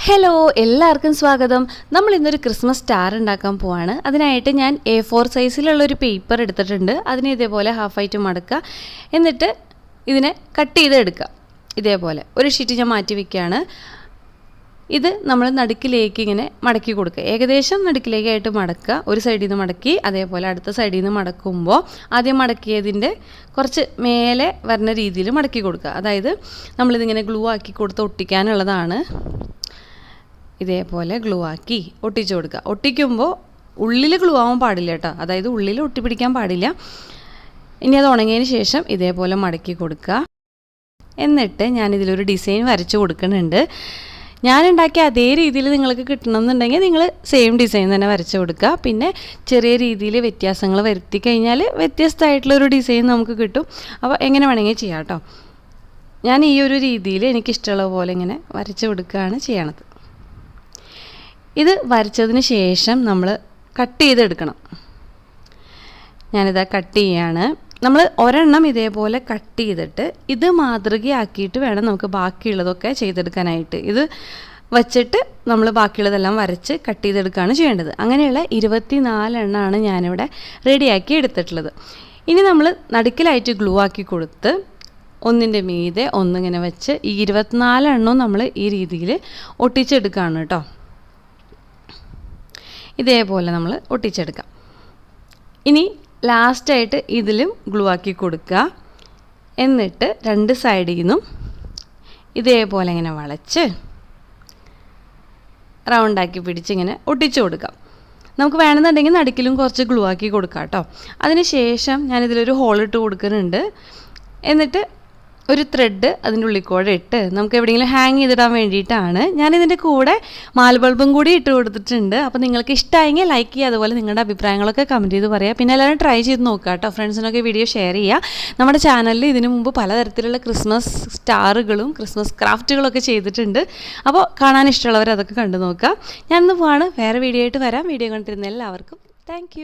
Hello എല്ലാവർക്കും സ്വാഗതം. നമ്മൾ ഇന്നൊരു ക്രിസ്മസ് സ്റ്റാർ ഉണ്ടാക്കാൻ പോവാണ്. അതിനായിട്ട് ഞാൻ A4 സൈസിലുള്ളൊരു പേപ്പർ എടുത്തിട്ടുണ്ട്. അതിനെ ഇതേപോലെ ഹാഫായിട്ട് മടക്കുക. എന്നിട്ട് ഇതിനെ കട്ട് ചെയ്തെടുക്കുക. ഇതേപോലെ ഒരു ഷീറ്റ് ഞാൻ മാറ്റി വയ്ക്കുകയാണ്. ഇത് നമ്മൾ നടുക്കിലേക്ക് ഇങ്ങനെ മടക്കി കൊടുക്കുക. ഏകദേശം നടുക്കിലേക്കായിട്ട് മടക്കുക. ഒരു സൈഡിൽ നിന്ന് മടക്കി അതേപോലെ അടുത്ത സൈഡിൽ നിന്ന് മടക്കുമ്പോൾ ആദ്യം മടക്കിയതിൻ്റെ കുറച്ച് മേലെ വരുന്ന രീതിയിൽ മടക്കി കൊടുക്കുക. അതായത് നമ്മളിതിങ്ങനെ ഗ്ലൂ ആക്കി കൊടുത്ത് ഒട്ടിക്കാനുള്ളതാണ്. ഇതേപോലെ ഗ്ലൂ ആക്കി ഒട്ടിച്ചു കൊടുക്കുക. ഒട്ടിക്കുമ്പോൾ ഉള്ളിൽ ഗ്ലൂ ആവാൻ പാടില്ല കേട്ടോ. അതായത് ഉള്ളിൽ ഒട്ടിപ്പിടിക്കാൻ പാടില്ല. ഇനി അത് ഉണങ്ങിയതിന് ശേഷം ഇതേപോലെ മടക്കി കൊടുക്കുക. എന്നിട്ട് ഞാനിതിലൊരു ഡിസൈൻ വരച്ച് കൊടുക്കുന്നുണ്ട്. ഞാനുണ്ടാക്കിയ അതേ രീതിയിൽ നിങ്ങൾക്ക് കിട്ടണമെന്നുണ്ടെങ്കിൽ നിങ്ങൾ സെയിം ഡിസൈൻ തന്നെ വരച്ച് കൊടുക്കുക. പിന്നെ ചെറിയ രീതിയിൽ വ്യത്യാസങ്ങൾ വരുത്തി കഴിഞ്ഞാൽ വ്യത്യസ്തമായിട്ടുള്ളൊരു ഡിസൈൻ നമുക്ക് കിട്ടും. അപ്പോൾ എങ്ങനെ വേണമെങ്കിൽ ചെയ്യാം കേട്ടോ. ഞാൻ ഈ ഒരു രീതിയിൽ എനിക്കിഷ്ടമുള്ള പോലെ ഇങ്ങനെ വരച്ച് കൊടുക്കുകയാണ് ചെയ്യണത്. ഇത് വരച്ചതിന് ശേഷം നമ്മൾ കട്ട് ചെയ്തെടുക്കണം. ഞാനിതാ കട്ട് ചെയ്യാണ്. നമ്മൾ ഒരെണ്ണം ഇതേപോലെ കട്ട് ചെയ്തിട്ട് ഇത് മാതൃകയാക്കിയിട്ട് വേണം നമുക്ക് ബാക്കിയുള്ളതൊക്കെ ചെയ്തെടുക്കാനായിട്ട്. ഇത് വച്ചിട്ട് നമ്മൾ ബാക്കിയുള്ളതെല്ലാം വരച്ച് കട്ട് ചെയ്തെടുക്കുകയാണ് ചെയ്യേണ്ടത്. അങ്ങനെയുള്ള 24 എണ്ണമാണ് ഞാനിവിടെ റെഡിയാക്കി എടുത്തിട്ടുള്ളത്. ഇനി നമ്മൾ നടുക്കിലായിട്ട് ഗ്ലൂ ആക്കി കൊടുത്ത് ഒന്നിൻ്റെ മീതെ ഒന്നിങ്ങനെ വെച്ച് ഈ 24 എണ്ണവും നമ്മൾ ഈ രീതിയിൽ ഒട്ടിച്ചെടുക്കുകയാണ് കേട്ടോ. ഇതേപോലെ നമ്മൾ ഒട്ടിച്ചെടുക്കാം. ഇനി ലാസ്റ്റായിട്ട് ഇതിലും ഗ്ലൂ ആക്കി കൊടുക്കുക. എന്നിട്ട് രണ്ട് സൈഡിൽ നിന്നും ഇതേപോലെ ഇങ്ങനെ വളച്ച് റൗണ്ടാക്കി പിടിച്ച് ഇങ്ങനെ ഒട്ടിച്ചു കൊടുക്കാം. നമുക്ക് വേണമെന്നുണ്ടെങ്കിൽ നടുക്കിലും കുറച്ച് ഗ്ലൂ ആക്കി കൊടുക്കാം കേട്ടോ. അതിന് ശേഷം ഞാനിതിലൊരു ഹോളിട്ട് കൊടുക്കുന്നുണ്ട്. എന്നിട്ട് ഒരു ത്രെഡ് അതിൻ്റെ ഉള്ളിൽ കൂടെ ഇട്ട് നമുക്ക് എവിടെയെങ്കിലും ഹാങ് ചെയ്തിടാൻ വേണ്ടിയിട്ടാണ്. ഞാനിതിൻ്റെ കൂടെ മാൽബൾബും കൂടി ഇട്ട് കൊടുത്തിട്ടുണ്ട്. അപ്പോൾ നിങ്ങൾക്ക് ഇഷ്ടമായെങ്കിൽ ലൈക്ക് ചെയ്യുക. അതുപോലെ നിങ്ങളുടെ അഭിപ്രായങ്ങളൊക്കെ കമൻറ്റ് ചെയ്ത് പറയുക. പിന്നെ എല്ലാവരും ട്രൈ ചെയ്ത് നോക്കുക കേട്ടോ. ഫ്രണ്ട്സിനൊക്കെ വീഡിയോ ഷെയർ ചെയ്യുക. നമ്മുടെ ചാനലിൽ ഇതിനു മുമ്പ് പലതരത്തിലുള്ള ക്രിസ്മസ് സ്റ്റാറുകളും ക്രിസ്മസ് ക്രാഫ്റ്റുകളൊക്കെ ചെയ്തിട്ടുണ്ട്. അപ്പോൾ കാണാൻ ഇഷ്ടമുള്ളവർ അതൊക്കെ കണ്ടു നോക്കുക. ഞാനിന്ന് പോവാണ്. വേറെ വീഡിയോ ആയിട്ട് വരാം. വീഡിയോ കണ്ടിരുന്ന എല്ലാവർക്കും താങ്ക്